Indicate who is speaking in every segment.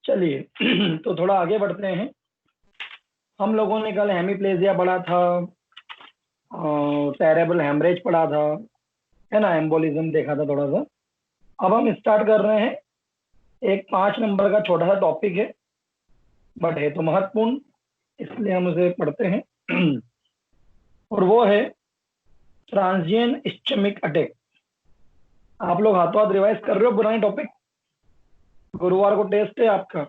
Speaker 1: चलिए तो थोड़ा आगे बढ़ते हैं। हम लोगों ने कल हेमीप्लेजिया पढ़ा था, सेरेब्रल हेमरेज पढ़ा था, है ना, एम्बोलिज्म देखा था थोड़ा सा। अब हम स्टार्ट कर रहे हैं, एक 5 नंबर का छोटा सा टॉपिक है, बट है तो महत्वपूर्ण, इसलिए हम उसे पढ़ते हैं। और वो है ट्रांजिएंट इस्चेमिक अटैक। आप लोग हाथों हाथ रिवाइज कर रहे हो पुराने टॉपिक? गुरुवार को टेस्ट है आपका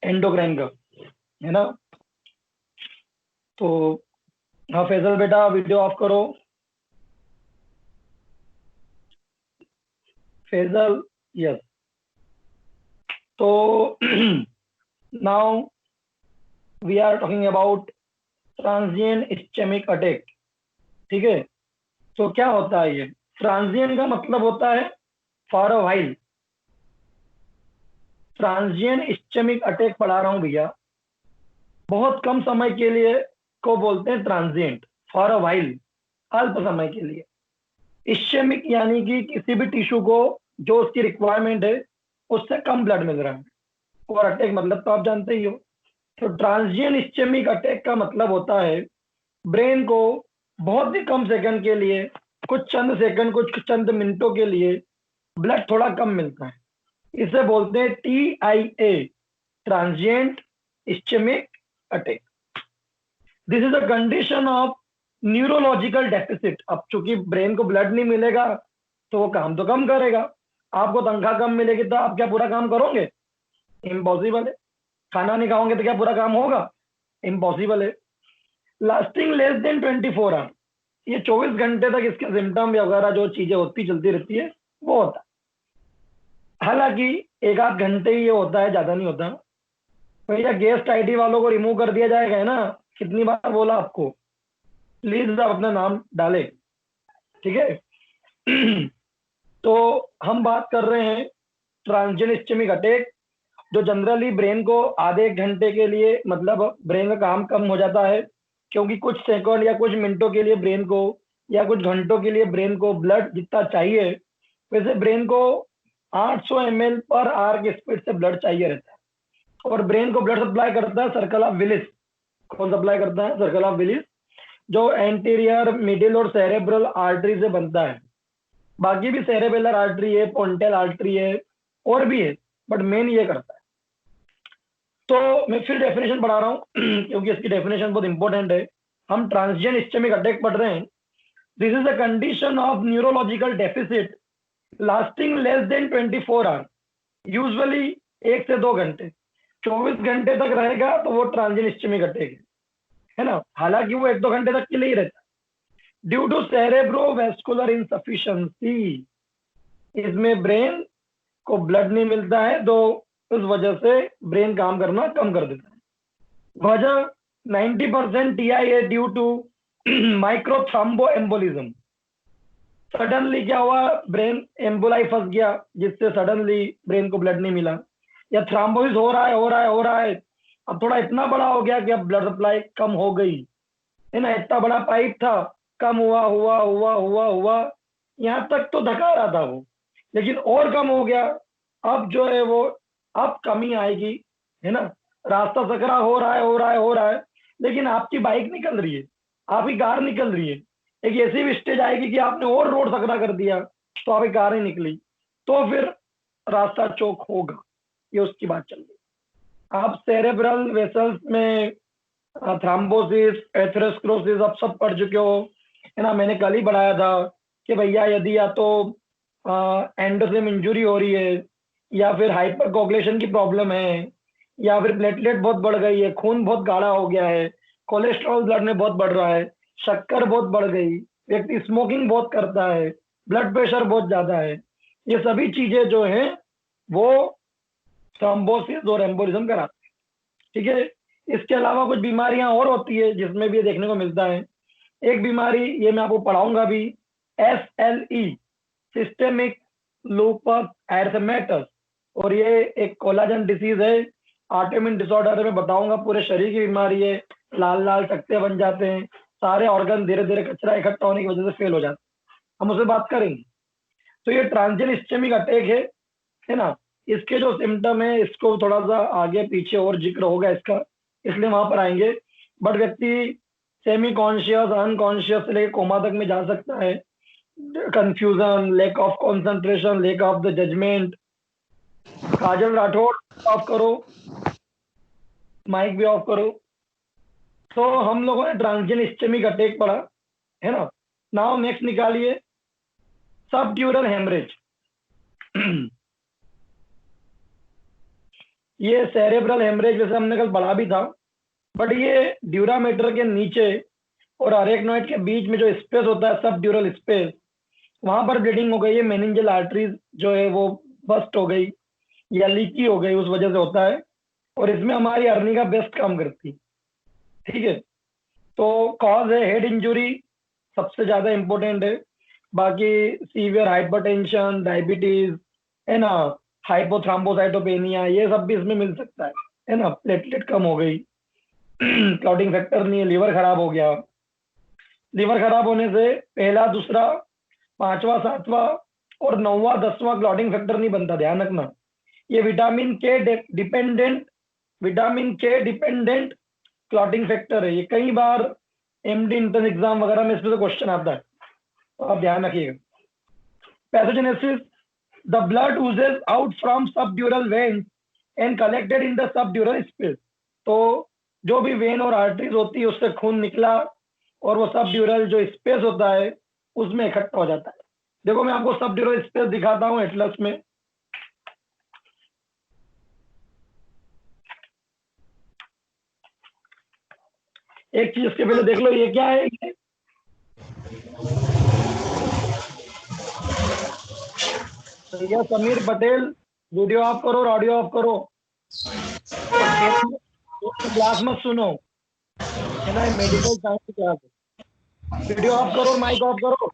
Speaker 1: एंडोक्राइन का, है ना? तो हाँ फैजल बेटा, वीडियो ऑफ करो। फैजल, यस। तो now we are talking about transient ischaemic attack. ठीक है, तो क्या होता है ये? ट्रांजिएंट का मतलब होता है for a while. Transient ischaemic attack पढ़ा रहा हूं भैया, बहुत कम समय के लिए को बोलते हैं ट्रांजिएंट, फॉर अ व्हाइल, अल्प समय के लिए। इस्चेमिक यानी कि किसी भी टिश्यू को जो उसकी रिक्वायरमेंट है उससे कम ब्लड मिल रहा है, और अटैक मतलब तो आप जानते ही हो। तो ट्रांजिएंट इस्चेमिक अटैक का मतलब होता है ब्रेन को बहुत ही कम सेकंड के लिए, कुछ चंद सेकंड, कुछ चंद मिनटों के लिए ब्लड थोड़ा कम मिलता है। इसे बोलते हैं TIA, transient ischaemic attack. This is a condition of neurological deficit. अब चूंकि ब्रेन को ब्लड नहीं मिलेगा तो वो काम तो कम करेगा। आपको तनख्वाह कम मिलेगी तो आप क्या पूरा काम करोगे? इम्पॉसिबल है। खाना नहीं खाओगे तो क्या पूरा काम होगा? इम्पॉसिबल है। लास्टिंग लेस देन 24 आवर, ये 24 घंटे तक इसके सिम्टम वगैरह जो चीजें होती चलती रहती है वो होता है। हालांकि एक आध घंटे ही ये होता है, ज्यादा नहीं होता। भैया गेस्ट आईडी वालों को रिमूव कर दिया जाएगा, है ना? कितनी बार बोला आपको, प्लीज आप अपना नाम डालें, ठीक है? तो हम बात कर रहे हैं ट्रांजिएंट इस्चेमिक अटैक, जो जनरली ब्रेन को आधे एक घंटे के लिए, मतलब ब्रेन का काम कम हो जाता है क्योंकि कुछ सेकंड या कुछ मिनटों के लिए ब्रेन को, या कुछ घंटों के लिए ब्रेन को ब्लड जितना चाहिए, वैसे ब्रेन को 800 ml पर आवर की स्पीड से ब्लड चाहिए रहता है। और ब्रेन को ब्लड सप्लाई करता है सर्कल ऑफ विलिस। कौन सप्लाई करता है? सर्कल ऑफ विलिस, जो एंटीरियर, मिडिल और सेरेब्रल आर्टरी से बनता है। बाकी भी सेरेबेलर आर्टरी है, पोंटेल आर्टरी है, और भी है, बट मेन ये करता है। तो मैं फिर डेफिनेशन पढ़ा रहा हूँ क्योंकि इसकी डेफिनेशन बहुत इंपॉर्टेंट है। हम ट्रांजिएंट इस्चेमिक अटैक पढ़ रहे हैं। This is a condition of neurological deficit lasting less than 24 hour, usually 1 से 2 घंटे। 24 घंटे तक रहेगा तो वो ट्रांजिएंट इस्चेमिक अटैक है ना? हालांकि वो 1-2 घंटे तक के लिए ही रहता है। ड्यू टू सेरेब्रोवैस्कुलर इनसफिशिएंसी, इसमें ब्रेन को ब्लड नहीं मिलता है, तो उस वजह से ब्रेन काम करना कम कर देता है। वजह 90% TIA due to microthrombo embolism. Suddenly क्या हुआ, ब्रेन एम्बोलाई फंस गया, जिससे सडनली ब्रेन को ब्लड नहीं मिला, या थ्राम्बोसिस हो रहा है। अब थोड़ा इतना बड़ा हो गया कि अब ब्लड सप्लाई कम हो गई, है ना? इतना बड़ा पाइप था, कम हुआ हुआ हुआ हुआ हुआ, यहाँ तक तो धका रहा था वो, लेकिन और कम हो गया। अब जो है वो, अब कमी आएगी, है ना? रास्ता सकरा हो रहा है, लेकिन आपकी बाइक निकल रही है, आपकी कार निकल रही है। एक ऐसी भी स्टेज आएगी कि आपने और रोड सकरा कर दिया तो आपकी कार ही निकली, तो फिर रास्ता चौक होगा। ये उसकी बात चल रही। आप सेरेब्रल वेसल्स में थ्राम्बोसिस, एथेरोस्क्लेरोसिस आप सब पढ़ चुके हो, है ना? मैंने कल ही पढ़ाया था कि भैया यदि या तो एंडोथेलियम इंजुरी हो रही है, या फिर हाइपर कोगुलेशन की प्रॉब्लम है, या फिर प्लेटलेट बहुत बढ़ गई है, खून बहुत गाढ़ा हो गया है, कोलेस्ट्रॉल ब्लड में बहुत बढ़ रहा है, शक्कर बहुत बढ़ गई, व्यक्ति स्मोकिंग बहुत करता है, ब्लड प्रेशर बहुत ज्यादा है, ये सभी चीजें जो है वो थ्रोम्बोसिस और एम्बोलिज्म कराती है। ठीक है, इसके अलावा कुछ बीमारियां और होती है जिसमें भी ये देखने को मिलता है। एक बीमारी, ये मैं आपको पढ़ाऊंगा भी, SLE, सिस्टेमिक लूपस एरिथेमेटस, और ये एक कोलाजन डिसीज है, ऑटोइम्यून डिसऑर्डर में बताऊंगा। पूरे शरीर की बीमारी है, लाल लाल टक्के बन जाते हैं, सारे ऑर्गन धीरे धीरे कचरा इकट्ठा होने की वजह से फेल हो जाते हैं, हम उससे बात करेंगे। तो ये ट्रांजिएंट इस्चेमिक अटैक है, है ना। इसके जो सिम्टम है इसको थोड़ा सा आगे पीछे और जिक्र होगा इसका, इसलिए वहां पर आएंगे। बट व्यक्ति सेमी कॉन्शियस, अनकॉन्शियस से लेकर कोमा तक में जा सकता है। Confusion, lack of concentration, lack of the judgement. Kajal Rathore off करो, माइक भी ऑफ करो। तो हम लोगों ने ट्रांजिएंट इस्चेमिक अटैक पढ़ा, है ना। नाउ नेक्स्ट निकालिए सबड्यूरल हेमरेज। ये सेरेब्रल हेमरेज वैसे हमने कल पढ़ा भी था, बट ये ड्यूरामीटर के नीचे और अरेक्नॉइड के बीच में जो स्पेस होता है, सब ड्यूरल स्पेस, वहां पर ब्लीडिंग हो गई है। मेनिंजल आर्टरीज जो है वो बस्ट हो गई या लीकी हो गई, उस वजह से होता है। और इसमें हमारी अर्नी का बेस्ट काम करती है, ठीक है। तो कॉज है हेड इंजुरी, सबसे ज्यादा इंपॉर्टेंट है। बाकी सीवियर हाइपरटेंशन, डायबिटीज, है ना, हाइपोथ्राम्बोसाइटोपेनिया, ये सब भी इसमें मिल सकता है ना। प्लेटलेट कम हो गई, क्लॉटिंग फैक्टर नहीं है, लीवर खराब हो गया। लीवर खराब होने से पहला, दूसरा, पांचवा, सातवां और नौवां, दसवां क्लॉटिंग फैक्टर नहीं बनता, ध्यान रखना। ये विटामिन के डिपेंडेंट क्लॉटिंग फैक्टर है। ये कई बार एमडी इंट्रेंस एग्जाम वगैरह में इसमें से क्वेश्चन आता है, तो आप ध्यान रखिएगा। Pathogenesis, the blood oozes out from subdural veins and collected in the subdural space. तो जो भी वेन और आर्टरीज होती है उससे खून निकला और वो सबड्यूरल जो स्पेस होता है उसमें इकट्ठा हो जाता है। देखो मैं आपको सबड्यूरल स्पेस दिखाता हूँ एटलस में। एक चीज इसके पहले देख लो, ये क्या है? ये भैया समीर पटेल, वीडियो ऑफ करो और ऑडियो ऑफ करो, और क्लास मत सुनो, है ना। मेडिकल साइंस की क्लास है। वीडियो ऑफ करो और माइक ऑफ करो।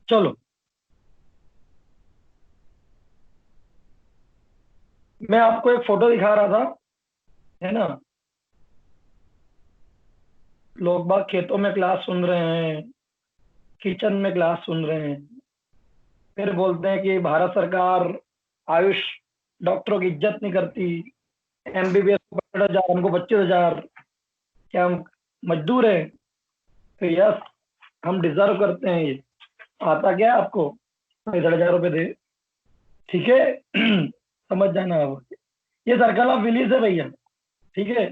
Speaker 1: चलो, मैं आपको एक फोटो दिखा रहा था, है ना। लोग बाग खेतों में क्लास सुन रहे हैं, किचन में क्लास सुन रहे हैं, फिर बोलते हैं कि भारत सरकार आयुष डॉक्टरों की इज्जत नहीं करती। एमबीबीएस को 65,000, हमको 25,000, क्या हम मजदूर हैं? तो यस, हम डिजर्व करते हैं ये। आता क्या है आपको? 65,000 रुपये दे, ठीक है। समझ जाना अब। ये सर्कल ऑफ विलीज है भैया, ठीक है।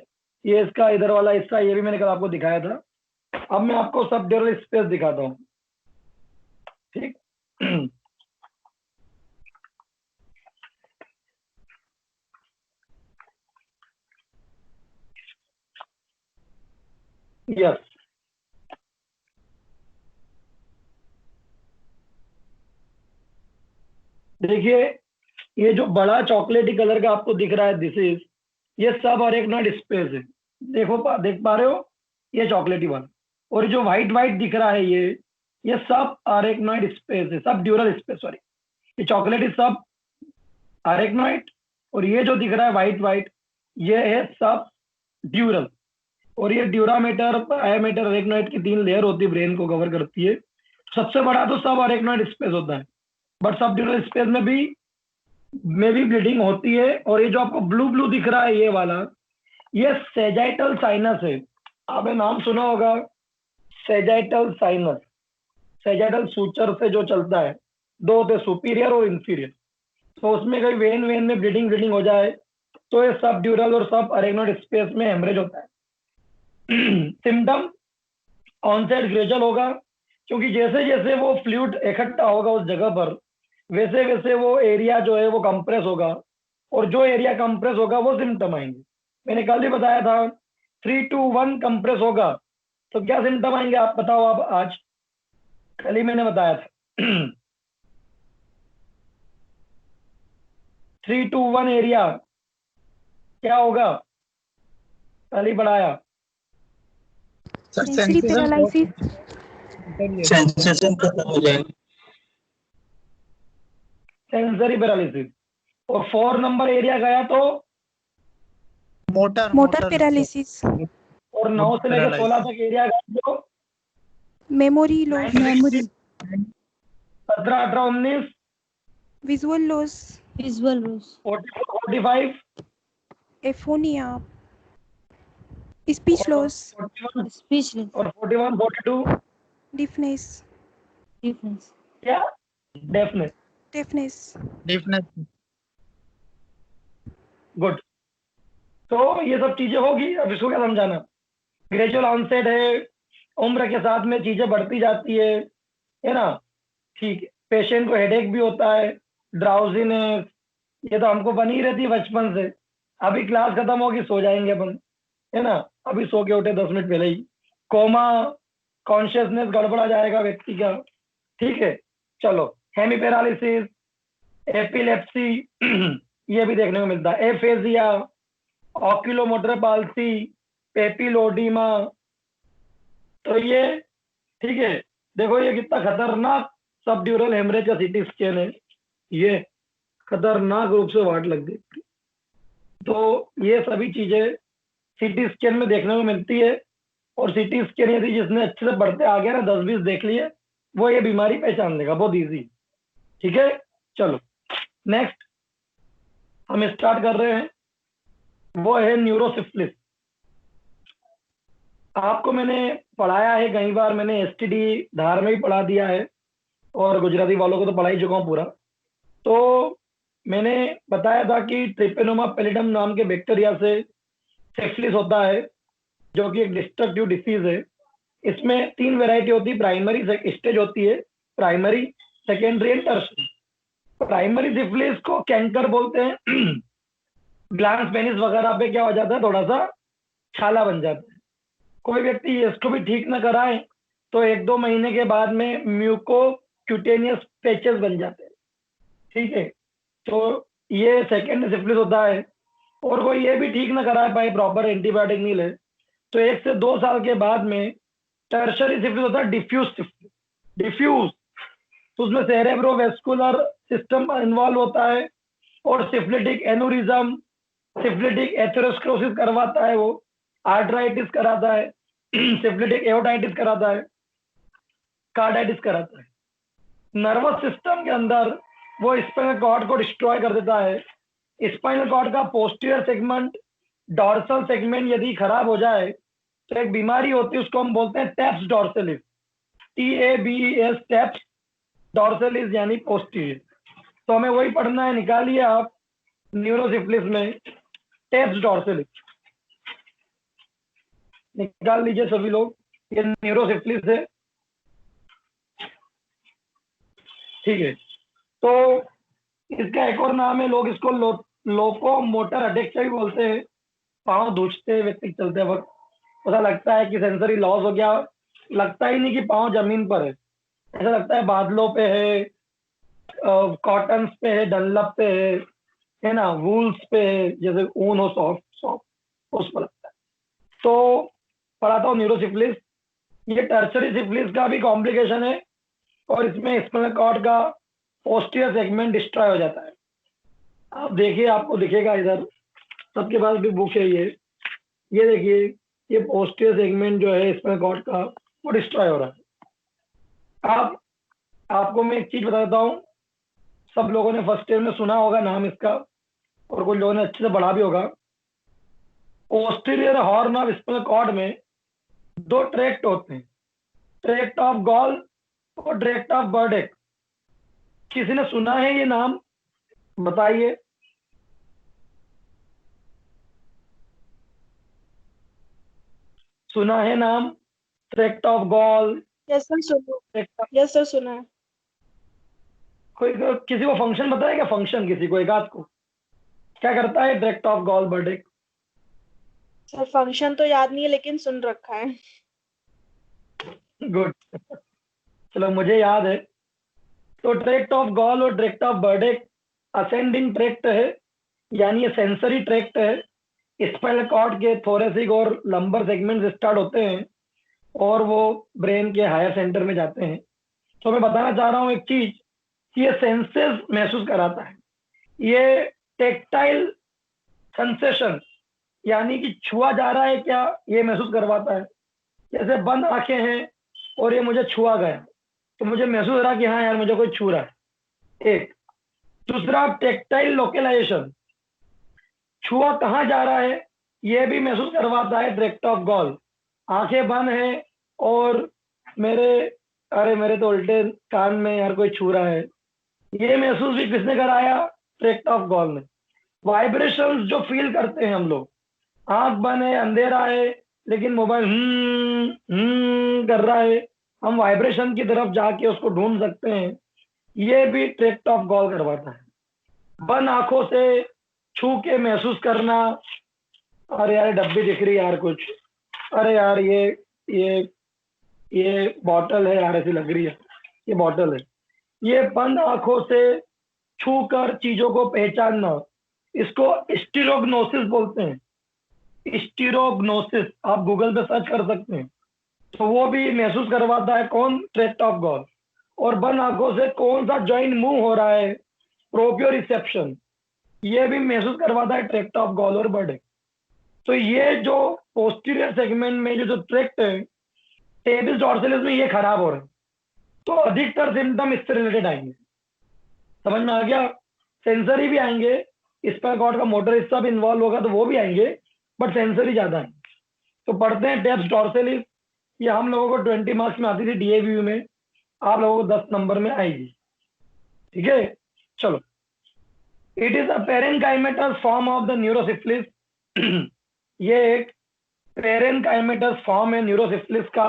Speaker 1: ये इसका इधर वाला हिस्सा, ये भी मैंने कल आपको दिखाया था। अब मैं आपको सब ड्यूरल स्पेस दिखाता हूँ, ठीक। यस, देखिए ये जो बड़ा चॉकलेटी कलर का आपको दिख रहा है, दिस इज, ये सब अरेक्नॉइड स्पेस है। देखो देख पा रहे हो? ये चॉकलेटी वाला, और जो व्हाइट व्हाइट दिख रहा है ये सब अरेक्नॉइड स्पेस है, सब ड्यूरल स्पेस, सॉरी। ये चॉकलेटी सब अरेक्नॉइड, और ये जो दिख रहा है व्हाइट व्हाइट, ये है सब ड्यूरल। और ये ड्यूरामीटर, आयोमीटर, अरेक्नॉइड की 3 लेयर होती है, ब्रेन को कवर करती है। सबसे बड़ा तो सब अरेक्नॉइड स्पेस होता है, बट सब ड्यूरल स्पेस में भी ब्लीडिंग होती है। और ये जो आपको ब्लू ब्लू दिख रहा है, ये वाला, ये सेजाइटल साइनस है। आपने नाम सुना होगा, सेजाइटल साइनस। सेजाइटल सूचर से जो चलता है, दो होते, सुपीरियर और इंफीरियर। तो उसमें कहीं वेन वेन में ब्लीडिंग ब्लीडिंग हो जाए तो ये सब ड्यूरल और सब अरेक्नॉइड स्पेस में हेमरेज होता है। सिम्टम ऑनसेट ग्रेजुअल होगा, क्योंकि जैसे जैसे वो फ्लूइड इकट्ठा होगा उस जगह पर, वैसे वैसे वो एरिया जो है वो कंप्रेस होगा, और जो एरिया कंप्रेस होगा वो सिम्टम आएंगे। मैंने कल ही बताया था 3 to 1 कंप्रेस होगा, तो क्या सिम्टम आएंगे आप बताओ। आप आज, कल ही मैंने बताया था। 3 to 1 एरिया क्या होगा, कल ही बढ़ाया।
Speaker 2: Sensory paralysis. सेंसेशन खत्म हो जाएगा।
Speaker 1: Sensory paralysis. और 4 नंबर एरिया गया तो
Speaker 3: मोटर पैरालिसिस,
Speaker 1: और 9 से लेकर 16 तक एरिया गया तो
Speaker 3: memory loss,
Speaker 1: 17, 18, 19,
Speaker 3: visual loss,
Speaker 1: 44, 45,
Speaker 3: aphonia, speech loss,
Speaker 1: 41 और 41, 42
Speaker 3: डिफनेस,
Speaker 1: क्या डेफनेस।
Speaker 3: डेफनेस।
Speaker 1: गुड। तो ये सब चीजें होगी। अब इसको क्या समझाना, ग्रेजुअल ऑनसेट है, उम्र के साथ में चीजें बढ़ती जाती है ना। ठीक है, पेशेंट को हेडेक भी होता है, ड्राउजीनेस, ये तो हमको बनी रहती है बचपन से। अभी क्लास खत्म होगी सो जाएंगे अपन, है ना, अभी सो के उठे 10 मिनट पहले ही। कोमा, कॉन्शियसनेस गड़बड़ा जाएगा व्यक्ति का। ठीक है, चलो। हेमी पैरालिसिस, एपिलेप्सी ये भी देखने को मिलता है। Aphasia, oculomotor palsy, papilledema. तो ये ठीक है, देखो ये कितना खतरनाक सब ड्यूरल हेमरेज का सीटी स्कैन है। ये खतरनाक रूप से वाट लग गई। तो ये सभी चीजें सीटी स्कैन में देखने को मिलती है। और सीटी स्कैन यदि जिसने अच्छे से पढ़ते आ गया ना, 10-20 देख लिए, वो ये बीमारी पहचान लेगा, बहुत इजी। ठीक है, चलो नेक्स्ट हम स्टार्ट कर रहे हैं, वो है न्यूरोसिफिलिस। आपको मैंने पढ़ाया है कई बार, मैंने एसटीडी धार में ही पढ़ा दिया है और गुजराती वालों को तो पढ़ा ही चुका हूँ पूरा। तो मैंने बताया था कि ट्रिपेनोमा पैलिडम नाम के बैक्टीरिया से सिफिलिस होता है, जो कि एक डिस्ट्रक्टिव डिसीज है। इसमें 3 वैरायटी होती है, प्राइमरी स्टेज होती है, primary, secondary and tertiary. Primary syphilis को कैंकर बोलते हैं। ग्लांस पेनिस वगैरह पे क्या हो जाता है, थोड़ा सा छाला बन जाता है। कोई व्यक्ति इसको भी ठीक ना कराए तो 1-2 महीने के बाद में म्यूको क्यूटेनियस पैचेस बन जाते हैं। ठीक है, तो ये सेकेंड सिफिलिस होता है। और कोई ये भी ठीक ना करा पाए, प्रॉपर एंटीबायोटिक नहीं ले, तो 1 से 2 साल के बाद में टर्शरी सिफिलिस होता है, डिफ्यूज सिफिलिस। डिफ्यूज तो उसमें सेरेब्रोवेस्कुलर सिस्टम इन्वॉल्व होता है और सिफिलिटिक एनुरिज्म, सिफिलिटिक एथेरोस्क्लेरोसिस करवाता है, वो आर्थराइटिस कराता है, सिफिलिटिक एओटाइटिस कराता है, कार्डाइटिस कराता है। नर्वस सिस्टम के अंदर वो स्पाइनल कॉर्ड को डिस्ट्रॉय कर देता है। स्पाइनल कॉर्ड का पोस्टीरियर सेगमेंट, डॉर्सल सेगमेंट यदि खराब हो जाए तो एक बीमारी होती है, उसको हम बोलते हैं टैप्स डॉर्सलिस, TABES, टैप्स डॉर्सलिस यानी पोस्टीरियर। तो हमें वही पढ़ना है, निकालिए आप न्यूरोसिफिलिस में टैप्स डॉर्सलिस निकाल लीजिए सभी लोग, ये न्यूरोसिफिलिस है। ठीक है, तो इसका एक और नाम है, लोग इसको लोको मोटर अडेक्सिया भी बोलते हैं। पाँव धूचते व्यक्ति चलते वक्त ऐसा लगता है कि सेंसरी लॉस हो गया, लगता ही नहीं कि पाँव जमीन पर है, ऐसा लगता है बादलों पे है, कॉटन पे है, डनलप पे है ना, वूल्स पे है, जैसे ऊन हो सॉफ्ट सॉफ्ट उस पर लगता है। तो पढ़ाता हूँ न्यूरोसिफिलिस। ये टर्सरी सिफिलिस का भी कॉम्प्लिकेशन है और इसमें स्पाइनल कॉर्ड का पोस्टीरियर सेगमेंट डिस्ट्रॉय हो जाता है। आप देखिए, आपको दिखेगा इधर, सबके पास भी बुक है ये देखिए, ये पोस्टीरियर सेगमेंट जो है स्पाइनल कॉर्ड का, वो डिस्ट्रॉय हो रहा है। आपको मैं एक चीज बताता हूँ, सब लोगों ने फर्स्ट ईयर में सुना होगा नाम इसका, और कुछ लोगों ने अच्छे से पढ़ा भी होगा। Posterior horn of spinal cord में 2 ट्रैक्ट होते हैं, ट्रैक्ट ऑफ गॉल और ट्रैक्ट ऑफ बर्डेक। किसी ने सुना है ये नाम, बताइए। सुना है नाम, tract of Goll?
Speaker 3: Yes sir, सुना है।
Speaker 1: कोई किसी को फंक्शन बताया क्या, फंक्शन किसी को, एक आध को, क्या करता है tract of gall bladder?
Speaker 3: Sir function तो याद नहीं है, लेकिन सुन रखा है।
Speaker 1: गुड, चलो मुझे याद है। तो ट्रैक्ट ऑफ गॉल और ट्रैक्ट ऑफ बर्डेक असेंडिंग ट्रैक्ट है, यानी ये सेंसरी ट्रैक्ट है। स्पाइनल कॉर्ड के थोरेसिक और लंबर सेगमेंट स्टार्ट होते हैं और वो ब्रेन के हायर सेंटर में जाते हैं। तो मैं बताना चाह रहा हूँ एक चीज कि ये सेंसेस महसूस कराता है। ये टेक्टाइल सेंसेशन यानी कि छुआ जा रहा है क्या, ये महसूस करवाता है। जैसे बंद आंखें हैं और ये मुझे छुआ गया तो मुझे महसूस हो रहा कि हाँ यार मुझे कोई छू रहा है, एक। दूसरा टेक्टाइल लोकेलाइजेशन, छुआ कहाँ जा रहा है ये भी महसूस करवाता है ट्रैक्ट ऑफ गॉल। आंखें बंद हैं और मेरे, अरे मेरे तो उल्टे कान में यार कोई छू रहा है, ये महसूस भी किसने कराया, ट्रैक्ट ऑफ गॉल ने। वाइब्रेशंस जो फील करते हैं हम लोग, आंख बंद है, अंधेरा है, लेकिन मोबाइल कर रहा है, हम वाइब्रेशन की तरफ जाके उसको ढूंढ सकते हैं, ये भी ट्रैक्ट ऑफ गॉल करवाता है। बंद आंखों से छू के महसूस करना, अरे यार डब्बी दिख रही है यार कुछ, अरे यार ये ये बॉटल है यार, ऐसी लग रही है ये बॉटल है। ये बंद आंखों से छू कर चीजों को पहचानना, इसको स्टीरोग्नोसिस बोलते हैं। स्टीरोग्नोसिस आप गूगल पे सर्च कर सकते हैं। तो वो भी महसूस करवाता है कौन, ट्रैक्ट ऑफ गॉल। और बंद आंखों से कौन सा जॉइंट मूव हो रहा है, प्रोप्रियोरिसेप्शन, ये भी महसूस करवाता है ट्रैक्ट ऑफ गॉल और बर्ड। तो ये जो पोस्टीरियर सेगमेंट में जो ट्रैक्ट है टेबिस डॉर्सलिस में, ये खराब हो रहा है, तो अधिकतर सिम्टम इससे रिलेटेड आएंगे। समझ में आ गया। सेंसरी भी आएंगे, स्पाइनल कॉर्ड का मोटर हिस्सा भी इन्वॉल्व होगा तो वो भी आएंगे, बट सेंसरी ज्यादा है। तो पढ़ते हैं टेब्स डॉर्सलिस। ये हम लोगों को 20 मार्क्स में आती थी डीएवी में, आप लोगों को 10 नंबर में आएगी। ठीक है, चलो। It is a parenchymatous form of the neurosyphilis. ये एक पेरेनकाइमेटस फॉर्म है न्यूरोसिफिलिस का,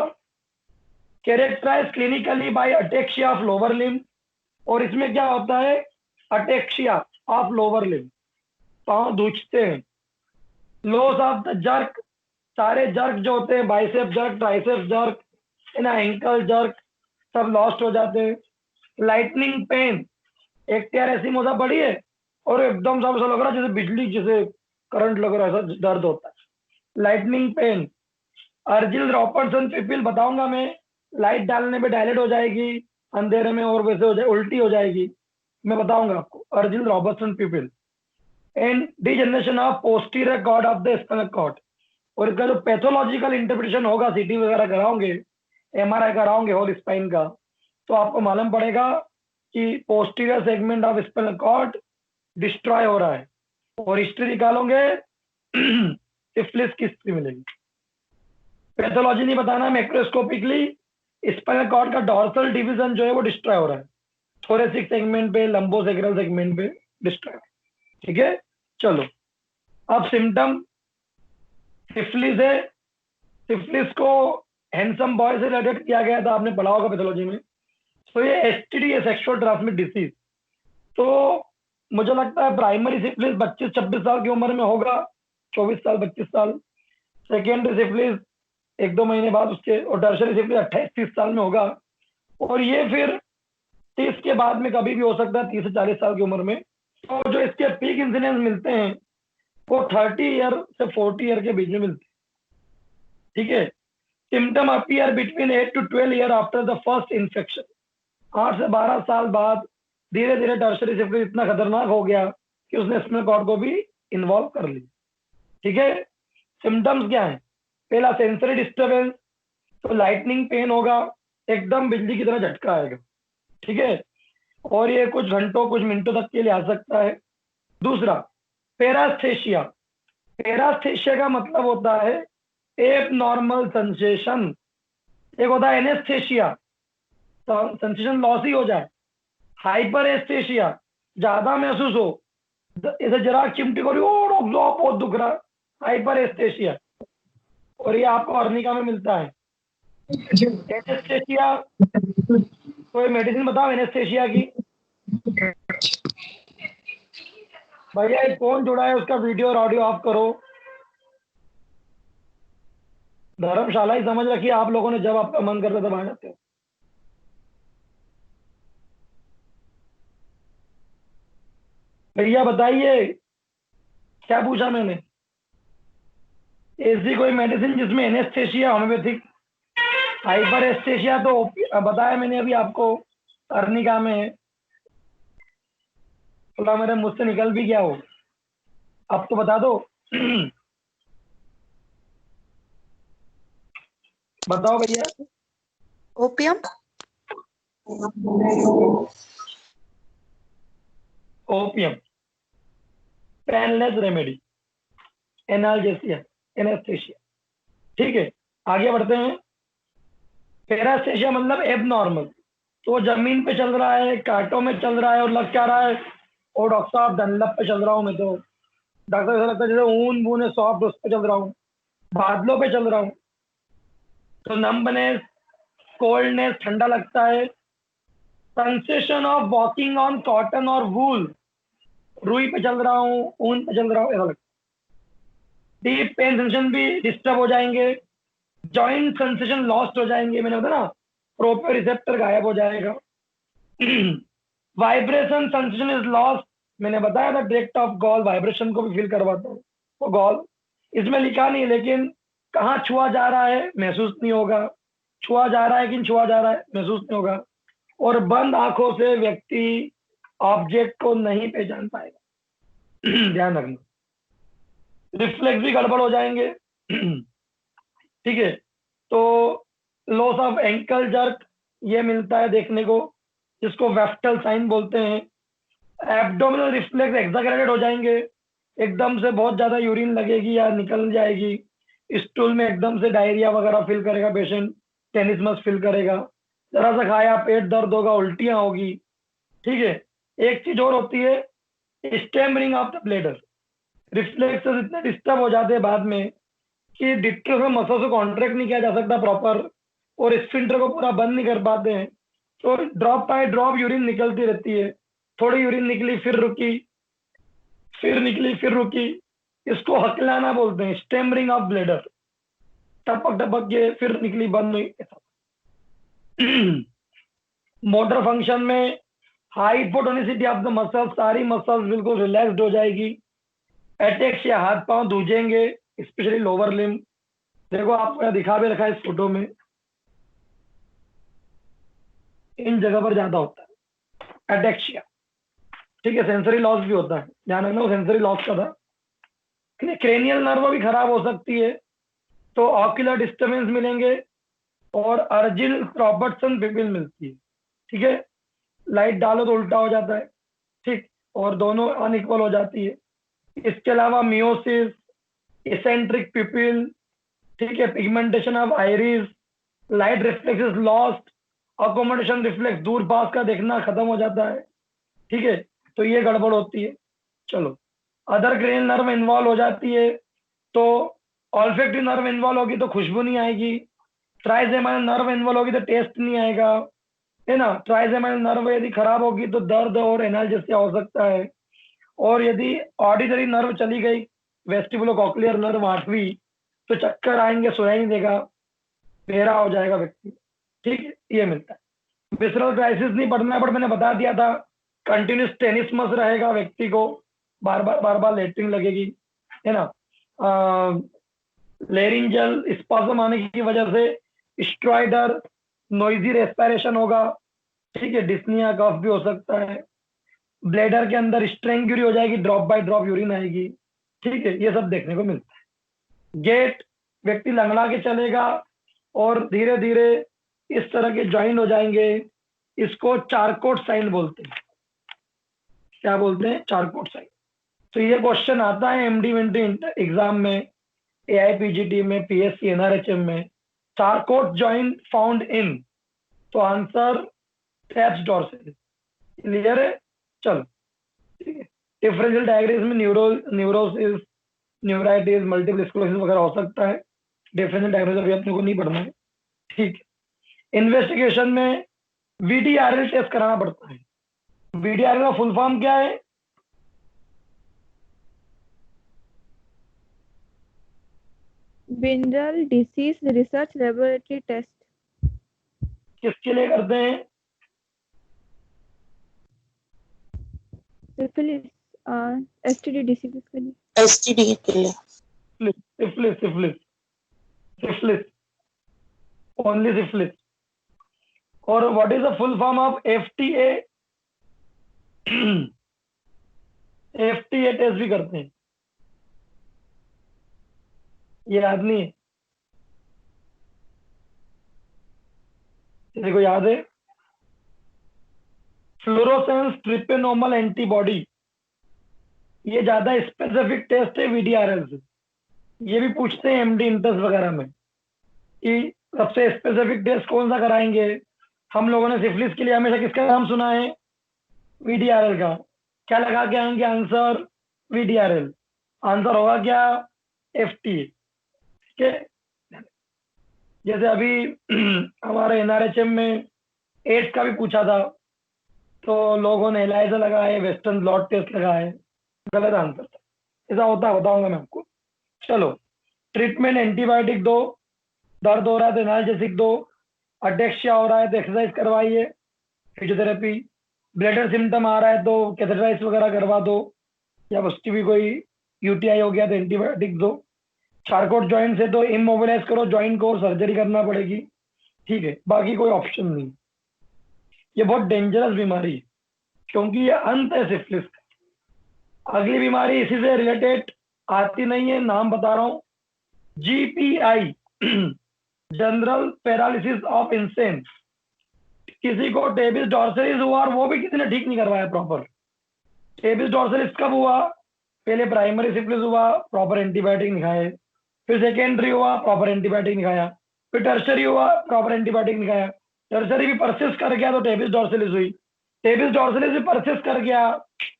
Speaker 1: characterize clinically by ataxia of lower limb. और इसमें क्या होता है, अटेक्सिया ऑफ लोअर लिम्ब, पांव धूचते हैं। लॉस ऑफ द जर्क, सारे जर्क जो होते हैं, bicep jerk, tricep jerk, ankle jerk, सब लॉस्ट हो जाते हैं। लाइटनिंग पेन, एक यार ऐसी मोजा पड़ी है और एकदम सब ऐसा लग रहा है जैसे बिजली, जैसे करंट लग रहा है, ऐसा दर्द होता है। Lightning pain. Argyll Robertson pupil बताऊंगा मैं, लाइट डालने पे डायलेट हो जाएगी अंधेरे में और वैसे हो जाए, उल्टी हो जाएगी, मैं बताऊंगा आपको, Argyll Robertson pupil. And degeneration of posterior cord of the spinal cord. और इसका जो पैथोलॉजिकल इंटरप्रिटेशन होगा, सीटी वगैरह कराओगे, एमआरआई कराओगे होल स्पाइन का, तो आपको मालूम पड़ेगा कि posterior segment of spinal cord destroy हो रहा है। और हिस्ट्री निकालोगे सिफिलिस की हिस्ट्री मिलेगी। पैथोलॉजी नहीं बताना, मैक्रोस्कोपिकली स्पाइनल कॉर्ड का डॉर्सल डिवीजन जो है वो डिस्ट्रॉय हो रहा है, थोरेसिक सेगमेंट पे, लंबोसेक्रल सेगमेंट पे डिस्ट्रॉय। ठीक है, चलो। अब सिम्टम, सिफिलिस है। सिफिलिस को हैंडसम बॉय से रिलेटेड किया गया था, आपने पढ़ा होगा पैथोलॉजी में। तो ये एसटीडी है, सेक्सुअल ट्रांसमिट डिसीज। तो मुझे लगता है प्राइमरी सिफिलिस 25-26 साल की उम्र में होगा, 24 साल 25 साल। सेकेंडरी सिफिलिस 1-2 महीने बाद उसके, और टर्शरी सिफिलिस 28-30 साल में होगा। और ये फिर 30 के बाद में कभी भी हो सकता है, 30 से 40 साल की उम्र में। तो जो इसके पीक इंसिडेंस मिलते हैं वो 30 ईयर से 40 ईयर के बीच में मिलते हैं। ठीक है। Symptom appear between 8 to 12 year after the first infection. 8 से 12 साल बाद धीरे धीरे टर्शरी सिफिलिस इतना खतरनाक हो गया कि उसने स्पाइनल कॉर्ड को भी इन्वॉल्व कर लिया। ठीक है। सिम्टम्स क्या है, पहला सेंसरी डिस्टर्बेंस, तो लाइटनिंग पेन होगा, एकदम बिजली की तरह झटका आएगा। ठीक है, और ये कुछ घंटों कुछ मिनटों तक के लिए आ सकता है। दूसरा, पैरास्थेशिया। पैरास्थेशिया का मतलब होता है एब नॉर्मल सेंसेशन। एक होता है एनेस्थेशिया, सेंसेशन लॉस ही हो जाए। हाइपर एस्थेशिया, ज्यादा महसूस हो, ऐसे जरा चिमटी को बहुत दुख रहा, हाइपर एस्थेशिया। और ये आपको अर्निका में मिलता है। एनेस्थेशिया, कोई मेडिसिन बताओ एनेस्थेशिया की। भैया एक फोन जुड़ा है, उसका वीडियो और ऑडियो ऑफ करो। धर्मशाला ही समझ रखिए आप लोगों ने, जब आपका मन करता तब आ जाते हो। भैया बताइए, क्या पूछा मैंने। ऐसी कोई मेडिसिन जिसमें एनेस्थेशिया, होम्योपैथिक। हाइपर एस्थेशिया तो बताया मैंने अभी आपको, अर्निका में है। थोड़ा मेरे मुझसे निकल भी गया हो, अब तो बता दो। बताओ भैया।
Speaker 3: Opium.
Speaker 1: Opium, painless remedy, analgesia, anaesthesia. ठीक है, आगे बढ़ते हैं। पैरास्थेशिया मतलब एब नॉर्मल, तो जमीन पे चल रहा है, कांटों में चल रहा है और लग क्या रहा है, और डॉक्टर साहब डनलप पे चल रहा हूँ मैं तो। डॉक्टर ऐसा लगता है जैसे ऊन बून है सॉफ्ट, उस पे चल रहा हूँ, बादलों पे चल रहा हूँ। तो नंबनेस, कोल्डनेस, ठंडा लगता है। Sensation of walking on cotton और वूल, रुई पे चल रहा हूँ, ऊन पे चल रहा हूँ, ऐसा लगता है। डीप पेन सेंसेशन भी डिस्टर्ब हो जाएंगे। जॉइंट सेंसेशन लॉस्ट हो जाएंगे, मैंने बताया ना, प्रोपर रिसेप्टर गायब हो जाएगा। वाइब्रेशन सेंसेशन इज लॉस्ट, मैंने बताया था डायरेक्ट ऑफ गॉल वाइब्रेशन को भी फील करवाता हूँ। तो गॉल इसमें लिखा नहीं, लेकिन कहाँ छुआ जा रहा है महसूस नहीं होगा, छुआ जा रहा है कि छुआ जा रहा है महसूस नहीं होगा। और बंद आंखों से व्यक्ति ऑब्जेक्ट को नहीं पहचान पाएगा। ध्यान रखना। रिफ्लेक्स भी गड़बड़ हो जाएंगे। ठीक है, तो लॉस ऑफ एंकल जर्क ये मिलता है देखने को, जिसको वेफ्टल साइन बोलते हैं। एब्डोमिनल रिफ्लेक्स एक्सागरेटेड हो जाएंगे, एकदम से बहुत ज्यादा यूरिन लगेगी या निकल जाएगी। स्टूल में एकदम से डायरिया वगैरह फील करेगा पेशेंट, टेनिसमस फील करेगा, जरा सा खाया पेट दर्द होगा, उल्टियां होगी। ठीक है, एक चीज और होती है, stammering of the bladder. Reflexes इतने डिस्टर्ब हो जाते हैं बाद में कि डिट्रस में मसल को कॉन्ट्रैक्ट नहीं किया जा सकता प्रॉपर, और स्फिंक्टर को पूरा बंद नहीं कर पाते हैं। तो ड्रॉप बाय ड्रॉप यूरिन निकलती रहती है, थोड़ी यूरिन निकली फिर रुकी, फिर निकली फिर रुकी। इसको हकलाना बोलते हैं, स्टेमरिंग ऑफ ब्लेडर। टपक टपक के फिर निकली, बंद हुई। मोटर फंक्शन में हाइपोटोनिसिटी ऑफ द मसल्स, सारी मसल्स बिल्कुल रिलैक्स्ड हो जाएगी। अटैक्स या हाथ पांव दूजेंगे, स्पेशली लोअर लिम। देखो आपको यहाँ दिखा भी रखा है इस फोटो में, इन जगह पर ज्यादा होता है अटैक्सिया। ठीक है, सेंसरी लॉस भी होता है, ध्यान रखना, सेंसरी लॉस का था। क्रेनियल नर्व भी खराब हो सकती है, तो ऑक्यूलर डिस्टर्बेंस मिलेंगे और अर्जिल रॉबर्टसन बिबिल मिलती है। ठीक है, लाइट डालो तो उल्टा हो जाता है, ठीक, और दोनों अनइक्वल हो जाती है। इसके अलावा मियोसिस, इसेंट्रिक पिपिल, ठीक है, pigmentation of iris, light reflex is lost, accommodation reflex, दूर पास का देखना खत्म हो जाता है। ठीक है, तो ये गड़बड़ होती है। चलो, अदर क्रेनियल नर्व इन्वॉल्व हो जाती है, तो ऑल्फैक्टिव नर्व इन्वॉल्व होगी तो खुशबू नहीं आएगी, ट्राइजेमाइनल नर्व इन्वॉल्व होगी तो टेस्ट नहीं आएगा, है ना। ट्राइजेमाइनल नर्व यदि खराब होगी तो दर्द और एनाल्जेसिया हो सकता है। और यदि ऑडिटरी नर्व चली गई, वेस्टिबुलोकॉक्लियर नर्व आठवीं, तो चक्कर आएंगे, सुनाई नहीं देगा, बेहरा हो जाएगा व्यक्ति। ठीक है, ये मिलता है। विसरल क्राइसिस नहीं पढ़ना, बट मैंने बता दिया था, कंटिन्यूस टेनिसमस रहेगा व्यक्ति को, बार बार लेटरिंग लगेगी, है ना। लेरिंजल स्पाज्म आने की वजह से स्ट्राइडर, नॉइजी रेस्पिरेशन होगा। ठीक है, डिस्निया कफ भी हो सकता है। ब्लेडर के अंदर स्ट्रेंग्यूरी हो जाएगी, ड्रॉप बाय ड्रॉप यूरिन आएगी। ठीक है, ये सब देखने को मिलता है। गेट, व्यक्ति लंगड़ा के चलेगा और धीरे धीरे इस तरह के ज्वाइन हो जाएंगे। इसको चारकोट साइन बोलते हैं। क्या बोलते हैं? Charcot sign. तो ये क्वेश्चन आता है एमडी वेंटी एग्जाम में, एआईपीजीटी में, पीएससी एनआरएचएम में। चारकोट जॉइंट फाउंड इन, तो आंसर ट्रैप्स डॉर्सल। क्लियर है? चलो, ठीक है। डिफरेंशियल डायग्राम में न्यूरोसिस, न्यूराइटिस, मल्टीपल स्क्लेरोसिस वगैरह हो सकता है। डिफरेंशियल डायग्राम अभी अपने को नहीं पढ़ना है। ठीक है, इन्वेस्टिगेशन में वीडीआरएल टेस्ट कराना पड़ता है। वीडीआरएल का फुल फॉर्म क्या है?
Speaker 3: विंडल डिसीज रिसर्च लेबोरेटरी टेस्ट।
Speaker 1: किसके लिए करते हैं?
Speaker 3: सिफिलिस, एसटीडी डिसीज के लिए।
Speaker 2: एसटीडी के लिए।
Speaker 1: Syphilis, syphilis, syphilis. Only syphilis. और what is the full form of FTA? FTA test भी करते हैं, ये याद नहीं है? किसी को याद है? फ्लोरोसेंस ट्रिपेनोमल एंटीबॉडी, ये ज्यादा स्पेसिफिक टेस्ट है वीडीआरएल से। ये भी पूछते हैं एमडी इंटरेस्ट वगैरह में कि सबसे स्पेसिफिक टेस्ट कौन सा कराएंगे। हम लोगों ने सिफिलिस के लिए हमेशा किसका नाम सुना है? वीडीआरएल का। क्या लगा के आएंगे आंसर? वीडीआरएल। आंसर होगा क्या? एफटी। ठीक है। जैसे अभी हमारे एनआरएचएम में एड्स का भी पूछा था, तो लोगों ने एलाइजा लगाए, वेस्टर्न ब्लॉट टेस्ट लगाए, गलत आंसर था। ऐसा होता है, बताऊंगा मैं आपको। चलो, ट्रीटमेंट एंटीबायोटिक दो, दर्द हो रहा है तो एनाल्जेसिक दो, अडेक्शिया हो रहा है तो एक्सरसाइज करवाइए, फिजियोथेरेपी, ब्लडर सिम्टम आ रहा है तो कैथेटराइज वगैरह करवा दो, या उसकी भी कोई यूटीआई हो गया तो एंटीबायोटिक दो। चारकोट जॉइंट से तो इमोबिलाइज करो जॉइंट को, सर्जरी करना पड़ेगी। ठीक है, बाकी कोई ऑप्शन नहीं। ये बहुत डेंजरस बीमारी है, क्योंकि ये अंत है सिफिलिस का। अगली बीमारी इसी से रिलेटेड आती नहीं है, नाम बता रहा हूं। GPI, general paralysis of insane. किसी को टेबिस डॉर्सलिस हुआ और वो भी किसी ने ठीक नहीं करवाया प्रॉपर। टेबिस डॉर्सलिस कब हुआ? पहले प्राइमरी सिफिलिस हुआ, प्रॉपर एंटीबायोटिक नहीं खाए। फिर सेकेंडरी हुआ, प्रॉपर एंटीबायोटिक नहीं खाया। फिर टर्शरी हुआ, प्रॉपर एंटीबायोटिक नहीं खाया। टर्शरी भी परसिस्ट कर गया तो टेबिस डॉर्सलिस हुई। टेबिस डॉर्सलिस भी परसिस्ट कर गया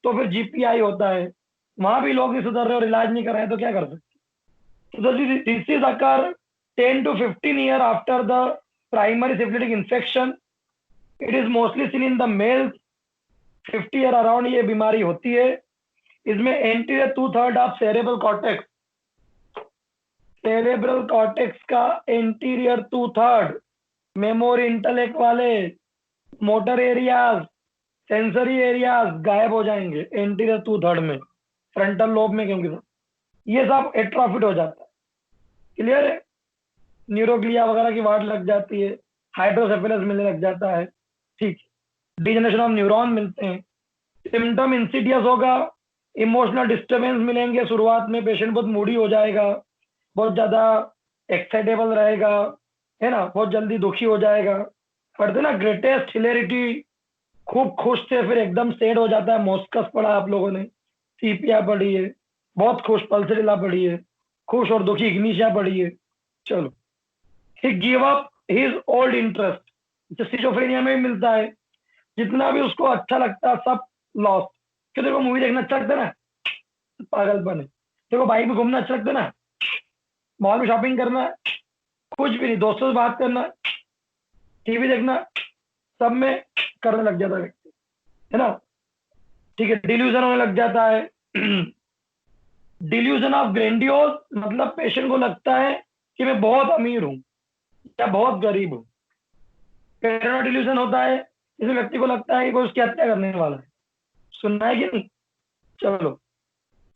Speaker 1: तो फिर जीपीआई होता है। वहां भी लोग नहीं सुधर रहे और इलाज नहीं कर रहे हैं, तो क्या कर सकते? So disease occur 10 to 15 years after the primary syphilitic infection. It is mostly seen in the males. 50 year around ये बीमारी होती है। इसमें एंटीरियर 2/3 ऑफ सेरेब्रल कॉर्टेक्स का एंटीरियर 2/3, मेमोरी इंटेलेक्ट वाले, मोटर एरियाज, सेंसरी एरियाज गायब हो जाएंगे एंटीरियर 2/3 में, फ्रंटल लोब में, क्योंकि ये सब एट्रोफिड हो जाता है। क्लियर है? न्यूरोग्लिया वगैरह की वाट लग जाती है, हाइड्रोसेफेलस मिलने लग जाता है। ठीक, डिजनरेशन ऑफ न्यूरॉन मिलते हैं। सिम्टम इंसिडियस होगा, इमोशनल डिस्टर्बेंस मिलेंगे। शुरुआत में पेशेंट बहुत मूडी हो जाएगा, बहुत ज्यादा एक्साइटेबल रहेगा, है ना, बहुत जल्दी दुखी हो जाएगा। पढ़ते ना, ग्रेटेस्ट हिलेरिटी, खूब खुश थे फिर एकदम सैड हो जाता है। मोस्कस पढ़ा आप लोगों ने, सीपिया पढ़ी है, बहुत खुश पल्सरिला पढ़ी है, खुश और दुखी इग्निशिया पढ़ी है। चलो, he give up his old interest, जो सिजोफ्रेनिया में भी मिलता है। जितना भी उसको अच्छा लगता है सब लॉस्ट। क्यों? तेरे को मूवी देखना अच्छा लगता है ना, पागलपन है। तेरे को बाइक में घूमना अच्छा लगता है ना, मॉल में शॉपिंग करना, कुछ भी नहीं, दोस्तों से बात करना, टीवी देखना, सब में करने लग जाता है व्यक्ति, है ना। ठीक है, डिल्यूजन होने लग जाता है। डिल्यूजन ऑफ ग्रेंडियोज, मतलब पेशेंट को लगता है कि मैं बहुत अमीर हूं या बहुत गरीब हूं। पैरानोइड डिल्यूजन होता है, इसमें व्यक्ति को लगता है कि कोई उसकी हत्या करने वाला है। सुनना है कि नहीं? चलो,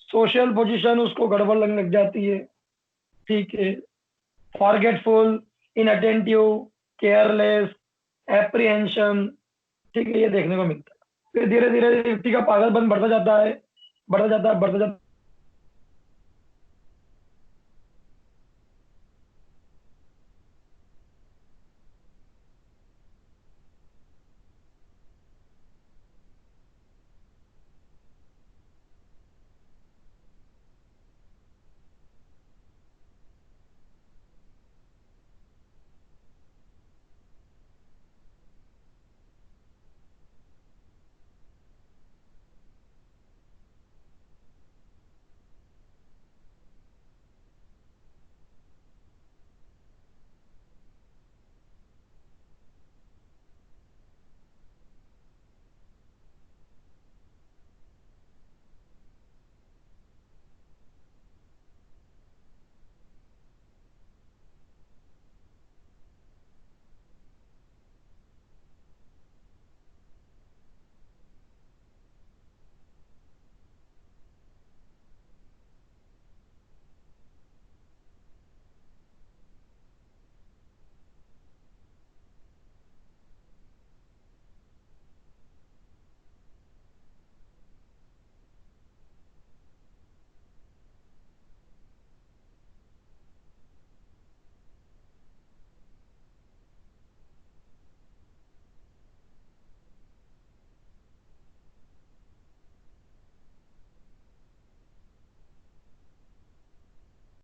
Speaker 1: सोशल पोजीशन उसको गड़बड़ लगने लग जाती है। ठीक है, फॉरगेटफुल, इनअटेंटिव, केयरलेस, एप्रीहेंशन। ठीक है, ये देखने को मिलता है। फिर धीरे धीरे व्यक्ति का पागलपन बढ़ता जाता है, बढ़ता जाता है, बढ़ता जाता है।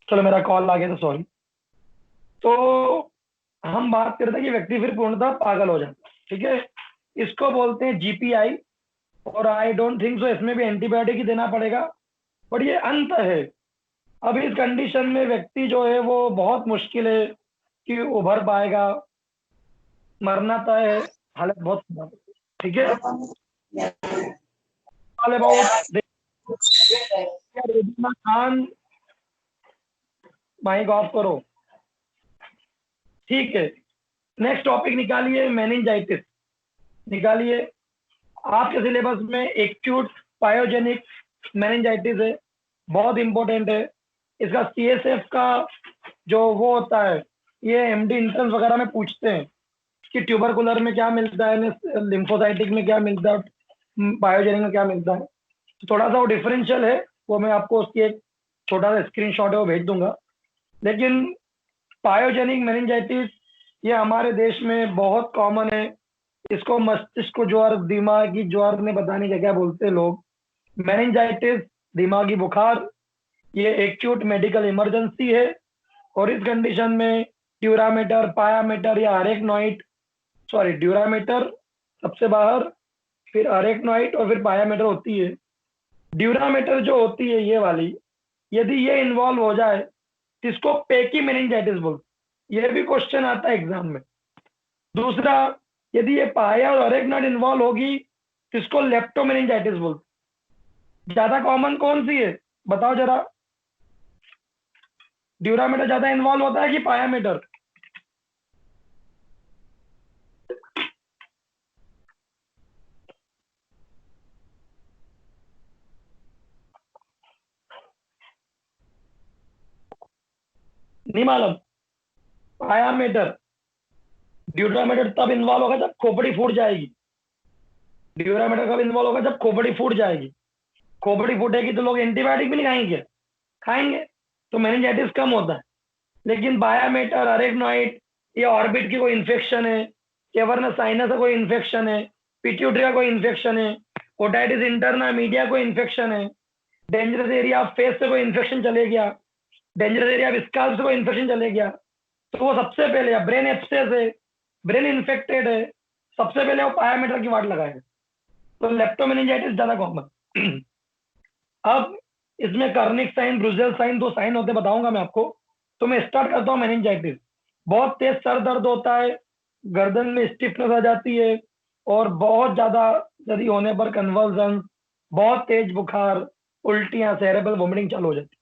Speaker 1: चलो मेरा कॉल आ गया तो सॉरी। तो हम बात करते हैं कि व्यक्ति फिर पूर्णतः पागल हो जाता है, ठीक है। इसको बोलते हैं जीपीआई। और आई डोंट थिंक सो इसमें भी एंटीबायोटिक ही देना पड़ेगा, बट ये अंत है। अब इस कंडीशन में व्यक्ति जो है वो बहुत मुश्किल है कि उभर पाएगा, मरना तय है, हालत बहुत खराब है, ठीक है। All about Regina Khan, mike off करो, ठीक है। नेक्स्ट टॉपिक निकालिए, मेनिंजाइटिस निकालिए। आपके सिलेबस में एक्यूट पायोजेनिक मेनिंजाइटिस है, बहुत इंपॉर्टेंट है। इसका सीएसएफ का जो वो होता है, ये एमडी इंट्रेंस वगैरह में पूछते हैं कि ट्यूबरकुलर में क्या मिलता है, लिम्फोसाइटिक में क्या मिलता है, पायोजेनिक में क्या मिलता है। तो थोड़ा सा वो डिफरेंशियल है, वो मैं आपको उसकी एक छोटा सा स्क्रीनशॉट है वो भेज दूंगा। लेकिन पायोजेनिक मेनिंजाइटिस ये हमारे देश में बहुत कॉमन है। इसको मस्तिष्क ज्वर, दिमागी ज्वर ने पता नहीं क्या क्या बोलते हैं लोग। मेनिंजाइटिस, दिमागी बुखार, ये एक्यूट मेडिकल इमरजेंसी है। और इस कंडीशन में ड्यूरामेटर, पायामेटर या अरेक्नोइड, सॉरी ड्यूरामेटर सबसे बाहर, फिर अरेक्नोइड और फिर पायामेटर होती है। ड्यूरामेटर जो होती है ये वाली, यदि ये इन्वॉल्व हो जाए तो इसको पेकी मेनिंजाइटिस बोलते, ये भी क्वेश्चन आता है एग्जाम में। दूसरा, यदि ये पाया और अरेक्नोइड इन्वॉल्व होगी तो इसको लेप्टोमेनिंजाइटिस बोलते। ज्यादा कॉमन कौन सी है बताओ जरा? ड्यूरामीटर ज्यादा इन्वॉल्व होता है कि पायामीटर? नहीं मालूम? पायामीटर। ड्यूरामीटर तब इन्वॉल्व होगा जब खोपड़ी फूट जाएगी। ड्यूरामीटर कब इन्वॉल्व होगा? जब खोपड़ी फूट जाएगी। खोपड़ी फूटेगी तो लोग एंटीबायोटिक भी नहीं खाएंगे? खाएंगे। तो मेनिंजाइटिस कम होता है। लेकिन बायामीटर, अरेक्नोइड, ये ऑर्बिट की कोई इन्फेक्शन है, केवर्नस साइनस का कोई इन्फेक्शन है, पिट्यूटरी का कोई इन्फेक्शन है, ओटाइटिस इंटरना मीडिया कोई इन्फेक्शन है, डेंजरस एरिया ऑफ फेस से कोई इन्फेक्शन चले गया, डेंजरस एरिया ऑफ स्काल्प से कोई इन्फेक्शन चले गया, तो वो सबसे पहले, या ब्रेन एब्सेस है, ब्रेन इन्फेक्टेड है, सबसे पहले वो पायामीटर की वाट लगाएगा। तो लेप्टोमेनिंजाइटिस ज्यादा कॉमन। अब इसमें कर्निक साइन, ब्रुजेल साइन, दो साइन होते बताऊंगा मैं आपको। तो मैं स्टार्ट करता हूँ मेनिंजाइटिस। बहुत तेज सर दर्द होता है, गर्दन में स्टिफनेस आ जाती है, और बहुत ज्यादा यदि होने पर कन्वर्जन, बहुत तेज बुखार, उल्टियां, सेरेब्रल वोमिटिंग चालू हो जाती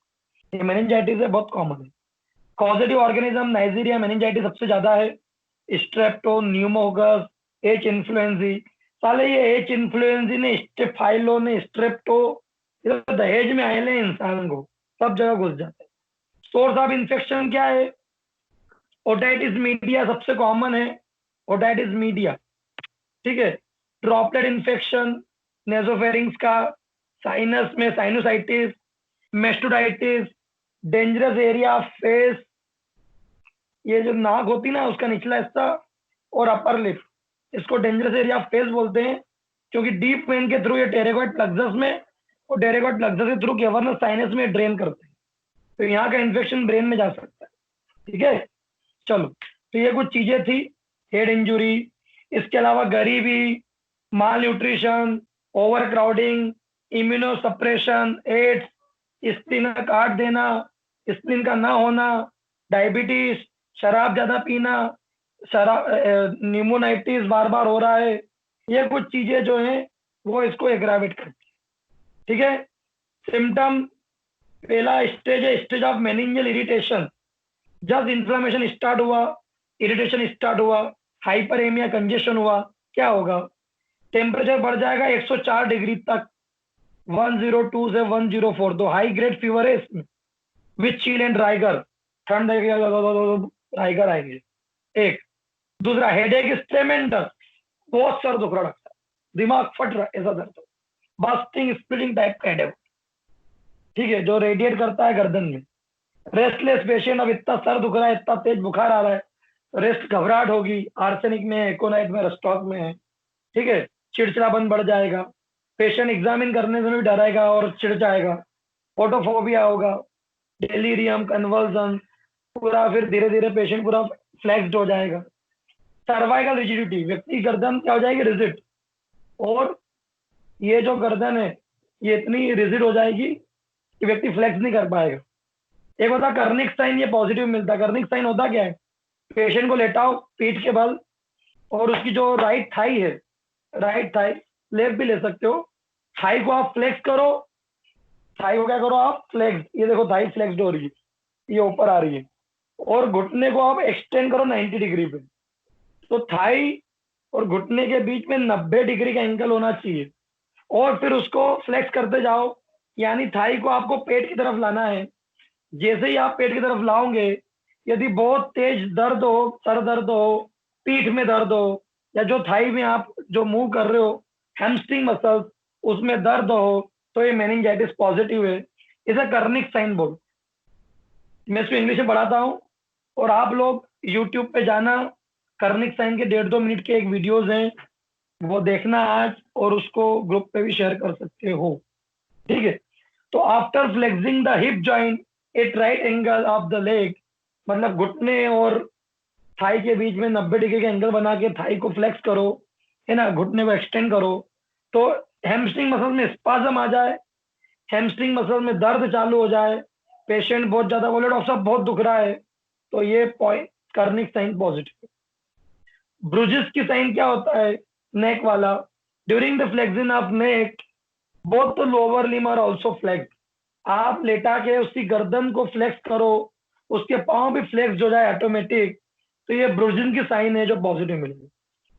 Speaker 1: है। ये मेनिंजाइटिस है, बहुत कॉमन है। कॉजेटिव ऑर्गेनिज्म नाइजीरिया मेनिंजाइटिस सबसे ज्यादा है। Strepto, pneumococcus, H influenzae. साले ये एच इन्फ्लुएंजी ने, स्टेफाइलो ने, स्ट्रेप्टो, ये तो दहेज में आए इंसान को, सब जगह घुस जाते हैं। सोर्स ऑफ इन्फेक्शन क्या है? ओटाइटिस मीडिया सबसे कॉमन है, ओटाइटिस मीडिया, ठीक है। ड्रॉपलेट इन्फेक्शन नेजोफेरिंग्स का, साइनस में साइनोसाइटिस, मेस्टोडाइटिस, डेंजरस एरिया फेस, ये जो नाक होती है ना उसका निचला हिस्सा, और अपर लिप, इसको डेंजरस एरिया फेस बोलते हैं। क्योंकि डीप वेन के थ्रू ये टेरेगोइड प्लक्सस में, और टेरेगोइड प्लक्सस के थ्रू केवर्नस साइनस में ड्रेन करते हैं। तो यहाँ का इन्फेक्शन ब्रेन में जा सकता है, ठीक है। चलो, तो ये कुछ चीजें थी। हेड इंजुरी, इसके अलावा गरीबी, malnutrition, overcrowding, immunosuppression, AIDS, spleen का काट देना, स्प्लीन का ना होना, डायबिटीज, शराब ज्यादा पीना, शराब, न्यूमोनाइटिस बार बार हो रहा है, ये कुछ चीजें जो हैं वो इसको एग्रावेट करती है, ठीक है। सिम्टम, पहला स्टेज है स्टेज ऑफ मेनिंजियल इरिटेशन। जब इन्फ्लेमेशन स्टार्ट हुआ, इरिटेशन स्टार्ट हुआ, हाइपरेमिया, कंजेशन हुआ, क्या होगा? टेम्परेचर बढ़ जाएगा 104 डिग्री तक, 102 से 104, तो हाई ग्रेड फीवर है इसमें, विथ चील एंड राइगर, ठंड राइगर आएंगे। एक, दूसरा हेडेक, स्टेमेंटर, बहुत सर दुख रहा लगता है, दिमाग फट रहा है, ऐसा दर्द हो, बास्टिंग स्प्लिटिंग टाइप का हेडेक, ठीक है, जो रेडिएट करता है गर्दन में। रेस्टलेस पेशेंट, अब इतना सर दुख रहा है, इतना तेज बुखार आ रहा है, रेस्ट, घबराहट होगी, आर्सेनिक में, एकोनाइट में, रस्टॉक में है, ठीक है। चिड़चिड़ापन बढ़ जाएगा, पेशेंट एग्जामिन करने से भी डराएगा और चिड़ जाएगा, फोटोफोबिया होगा, डेलीरियम, कन्वर्जन, पूरा फिर धीरे धीरे पेशेंट पूरा फ्लेक्स्ड हो जाएगा। सर्वाइकल रिजिडिटी, व्यक्ति गर्दन क्या हो जाएगी, रिजिड, और ये जो गर्दन है ये इतनी रिजिड हो जाएगी कि व्यक्ति फ्लेक्स नहीं कर पाएगा। एक होता कर्निक साइन, ये पॉजिटिव मिलता है। कर्निक साइन होता क्या है, पेशेंट को लेटाओ पीठ के बल, और उसकी जो राइट थाई है, राइट थाई, लेफ्ट भी ले सकते हो, थाई को आप फ्लेक्स करो, थाई को क्या करो आप फ्लेक्स, ये देखो थाई फ्लेक्स्ड हो रही है, ये ऊपर आ रही है, और घुटने को आप एक्सटेंड करो 90 डिग्री पे। तो थाई और घुटने के बीच में 90 डिग्री का एंगल होना चाहिए, और फिर उसको फ्लेक्स करते जाओ, यानी थाई को आपको पेट की तरफ लाना है। जैसे ही आप पेट की तरफ लाओगे, यदि बहुत तेज दर्द हो, सर दर्द हो, पीठ में दर्द हो, या जो थाई में आप जो मूव कर रहे हो, हैमस्ट्रिंग मसल्स, उसमें दर्द हो, तो ये मेनिंजाइटिस पॉजिटिव है। इसे कर्निक साइन बोल, मैं इसको इंग्लिश में पढ़ाता हूँ, और आप लोग यूट्यूब पे जाना, कर्निक साइन के 1.5-2 मिनट के एक वीडियोज हैं, वो देखना आज, और उसको ग्रुप पे भी शेयर कर सकते हो, ठीक है। तो after flexing the hip joint at right angle of the leg, मतलब घुटने और थाई के बीच में 90 डिग्री का एंगल बना के थाई को फ्लेक्स करो, है ना, घुटने को एक्सटेंड करो, तो हैमस्ट्रिंग मसल में स्पाजम आ जाए, हैमस्ट्रिंग मसल में दर्द चालू हो जाए, पेशेंट बहुत ज्यादा बोले डॉक्टर साहब बहुत दुख रहा है, तो ये पॉइंट कर्निक साइन पॉजिटिव। ब्रुजिस की साइन क्या होता है, नेक वाला, during the flexing of neck both the lower limb are also flex, आप लेटा के उसकी गर्दन को फ्लेक्स करो, उसके पांव भी फ्लेक्स हो जाए ऑटोमेटिक, तो ये ब्रुजिन की साइन है जो पॉजिटिव मिलेगी।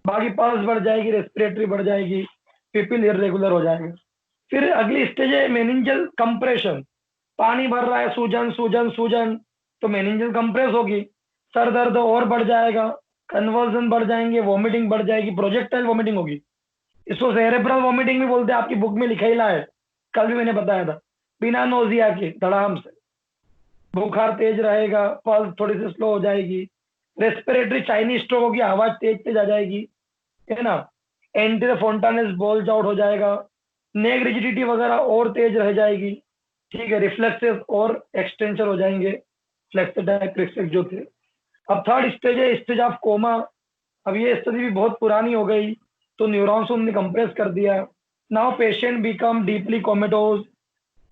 Speaker 1: बाकी पल्स बढ़ जाएगी, रेस्पिरेटरी बढ़ जाएगी, पिपिल इरेगुलर हो जाएगा। फिर अगली स्टेज है मेनिंजल कंप्रेशन, पानी भर रहा है, सूजन सूजन सूजन, तो मेनिंजल कंप्रेस होगी, सर दर्द और बढ़ जाएगा, कन्वर्जन बढ़ जाएंगे, वॉमिटिंग बढ़ जाएगी, प्रोजेक्टाइल वॉमिटिंग होगी, इसको सेरेब्रल वॉमिटिंग भी बोलते हैं, आपकी बुक में लिखा ही ला है, कल भी मैंने बताया था, बिना नोजिया के धड़ाम से, बुखार तेज रहेगा, पल्स थोड़ी सी स्लो हो जाएगी, रेस्पिरेटरी चाइनीज स्ट्रोक होगी, आवाज तेज तेज आ जाएगी, है ना, एंटी फोन्टानेस बॉल्स आउट हो जाएगा, नेक रिजिडिटी वगैरह और तेज रह जाएगी, ठीक है, रिफ्लेक्सेस और एक्सटेंशन हो जाएंगे, फ्लेक्स टाइप रिफ्लेक्स जो थे। अब थर्ड स्टेज है स्टेज ऑफ कोमा, अब ये स्थिति भी बहुत पुरानी हो गई, तो न्यूरॉन्स उनने कंप्रेस कर दिया, नाउ पेशेंट बिकम डीपली कोमेटोज,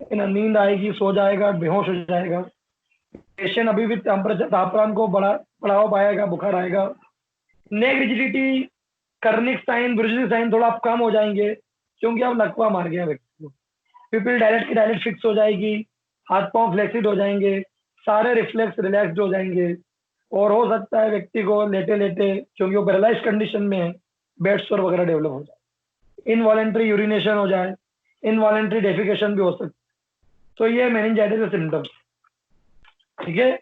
Speaker 1: नींद आएगी, सो जाएगा, बेहोश हो जाएगा, पेशेंट अभी भी टेम्परेचर तापमान को बढ़ावा पाएगा, बुखार आएगा, नेक रिजिडिटी, कर्निक साइन, ब्रुजिस साइन थोड़ा आप कम हो जाएंगे, क्योंकि अब लकवा मार गया व्यक्ति को, पिपिल डायरेक्ट की डायरेक्ट फिक्स हो जाएगी, हाथ पांव फ्लेक्सिड हो जाएंगे, सारे रिफ्लेक्स रिलैक्स्ड हो जाएंगे, और हो सकता है व्यक्ति को लेटे लेटे, क्योंकि वो पैरालाइज कंडीशन में है, बेड सोर वगैरह डेवलप हो जाए, इनवॉलेंट्री यूरिनेशन हो जाए, इनवॉलेंट्री डेफिकेशन भी हो सकती है। तो ये मेनिंजाइटिस के सिम्टम्स, ठीक है।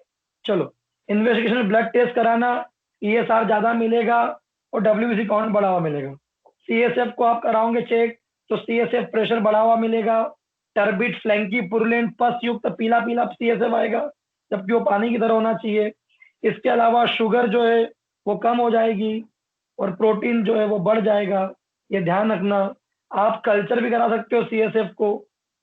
Speaker 1: चलो, इन्वेस्टिगेशन में ब्लड टेस्ट कराना, ईएसआर ज्यादा मिलेगा और डब्ल्यूबीसी काउंट बढ़ा हुआ मिलेगा। सीएसएफ को आप कराओगे चेक, तो सीएसएफ प्रेशर बढ़ा हुआ मिलेगा, टर्बिड फ्लैंकी पुरुलेंट पस युक्त पीला पीला सीएसएफ आएगा, जबकि वो पानी की तरह होना चाहिए। इसके अलावा शुगर जो है वो कम हो जाएगी, और प्रोटीन जो है वो बढ़ जाएगा, ये ध्यान रखना। आप कल्चर भी करा सकते हो सीएसएफ को,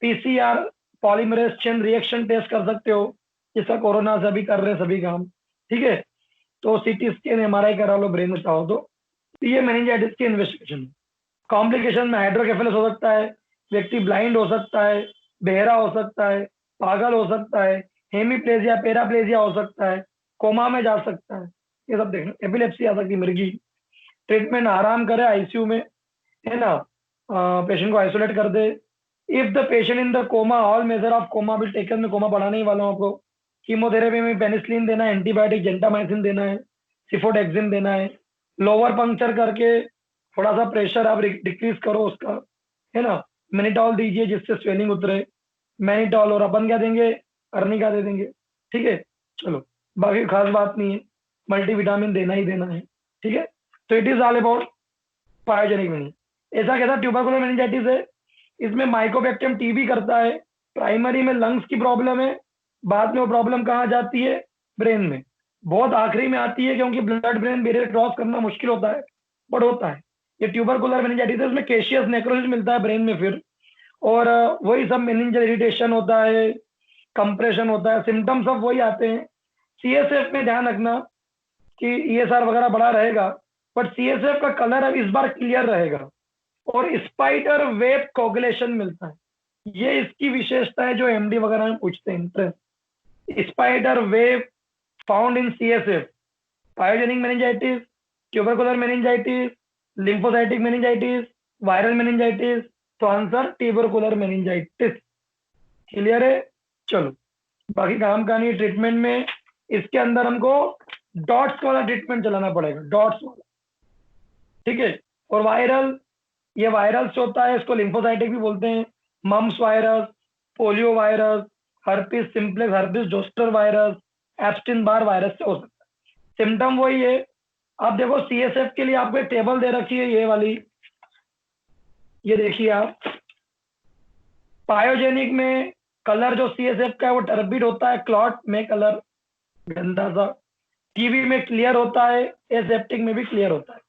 Speaker 1: PCR polymerase chain reaction test कर सकते हो, जिसका कोरोना सभी कर रहे हैं सभी काम, ठीक है। तो सीटी स्कैन एमआरआई करा लो ब्रेन में चाहो तो। ये मेनिंजाइटिस की इन्वेस्टिगेशन। कॉम्प्लिकेशन में हाइड्रोकेफेलस हो सकता है, व्यक्ति ब्लाइंड हो सकता है, बहरा हो सकता है, पागल हो सकता है, हेमीप्लेजिया पैराप्लेजिया हो सकता है, कोमा में जा सकता है, ये सब देखना, एपिलेप्सी आ सकती है, मिर्गी। ट्रीटमेंट आराम करे आईसीयू में, है ना, पेशेंट को आइसोलेट कर दे। If the patient in the coma, all measure of coma will taken, में कोमा बढ़ाने ही वाला हूँ आपको। कीमोथेरेपी में पेनिसिलिन देना है, एंटीबायोटिक जेंटामाइसिन देना है, सिफोडेक्सिन देना है, लोअर पंक्चर करके थोड़ा सा प्रेशर आप डिक्रीज करो उसका, है ना, मेनिटॉल दीजिए जिससे स्वेलिंग उतरे, मैनिटॉल, और अपन क्या देंगे, अर्निका दे देंगे, ठीक है। चलो, बाकी खास बात नहीं है, मल्टीविटामिन देना ही देना है, ठीक है। तो it is all about pyogenic meningitis. ऐसा कैसा ट्यूबरकुलर मेनिंजाइटिस है, इसमें माइकोबैक्टीरियम टीबी करता है, प्राइमरी में लंग्स की प्रॉब्लम है, बाद में वो प्रॉब्लम कहाँ जाती है, ब्रेन में, बहुत आखिरी में आती है, क्योंकि ब्लड ब्रेन बैरियर क्रॉस करना मुश्किल होता है, बट होता है। ये ट्यूबरकुलर मेनिंजाइटिस है, इसमें केशियस नेक्रोसिस मिलता है ब्रेन में फिर, और वही सब मेनिंजल इरिटेशन होता है, कंप्रेशन होता है, सिम्टम्स सब वही आते हैं। सीएसएफ में ध्यान रखना कि ईएसआर वगैरह बड़ा रहेगा, बट सीएसएफ का कलर अब इस बार क्लियर रहेगा और स्पाइडर वेब कोगुलेशन मिलता है। ये इसकी विशेषता है जो एमडी वगैरह में पूछते हैं entrance. Spider web found in CSF, pyogenic meningitis, tubercular meningitis, lymphocytic meningitis, viral meningitis. तो आंसर ट्यूबरकुलर मेनिंजाइटिस। क्लियर है? चलो बाकी काम कहानी ट्रीटमेंट में इसके अंदर हमको डॉट्स वाला ट्रीटमेंट चलाना पड़ेगा, डॉट्स वाला, ठीक है। और वायरल, ये वायरल से होता है, इसको लिम्फोसाइटिक भी बोलते हैं। Mumps virus, polio virus, herpes simplex, herpes zoster virus, Epstein Barr virus से हो सकता है। सिम्टम वही है। अब देखो सीएसएफ के लिए आपको एक टेबल दे रखी है, ये वाली, ये देखिए आप। पायोजेनिक में कलर जो सीएसएफ का है वो टर्बिड होता है, क्लॉट में कलर गंदा सा। टीबी में क्लियर होता है, एसेप्टिक में भी क्लियर होता है।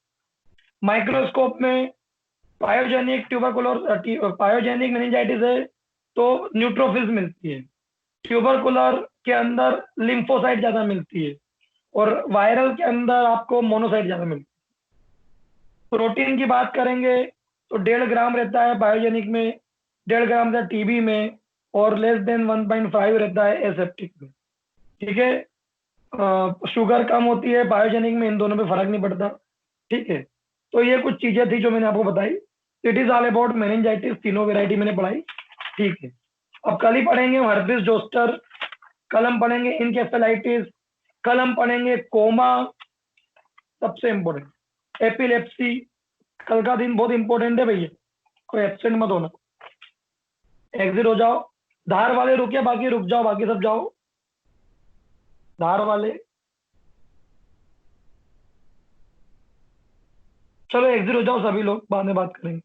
Speaker 1: माइक्रोस्कोप में पायोजेनिक ट्यूबरकुलर, पायोजेनिक मेनिंजाइटिस है तो न्यूट्रोफिल्स मिलती है, ट्यूबरकुलर के अंदर लिम्फोसाइट ज्यादा मिलती है, और वायरल के अंदर आपको मोनोसाइट ज्यादा मिलती है। प्रोटीन की बात करेंगे तो 1.5 ग्राम रहता है पायोजेनिक में, 1.5 ग्राम रहता है टीबी में, और लेस देन 1.5 रहता है एसेप्टिक में, ठीक है। शुगर कम होती है पायोजेनिक में, इन दोनों में फर्क नहीं पड़ता, ठीक है। तो ये कुछ चीजें थी जो मैंने आपको बताई। It is all about meningitis, तीनों वेरायटी मैंने पढ़ाई, ठीक है। अब कल ही पढ़ेंगे हम हर्पिस जोस्टर, कल हम पढ़ेंगे इनकेफेलाइटिस, कल हम पढ़ेंगे कोमा, सबसे इंपॉर्टेंट एपिलेप्सी। कल का दिन बहुत इंपॉर्टेंट है भैया, कोई एब्सेंट मत होना। एग्जिट हो जाओ, धार वाले रुके, बाकी रुक जाओ, बाकी सब जाओ धार वाले। चलो एग्जिट हो जाओ सभी लोग, बाद में बात करेंगे।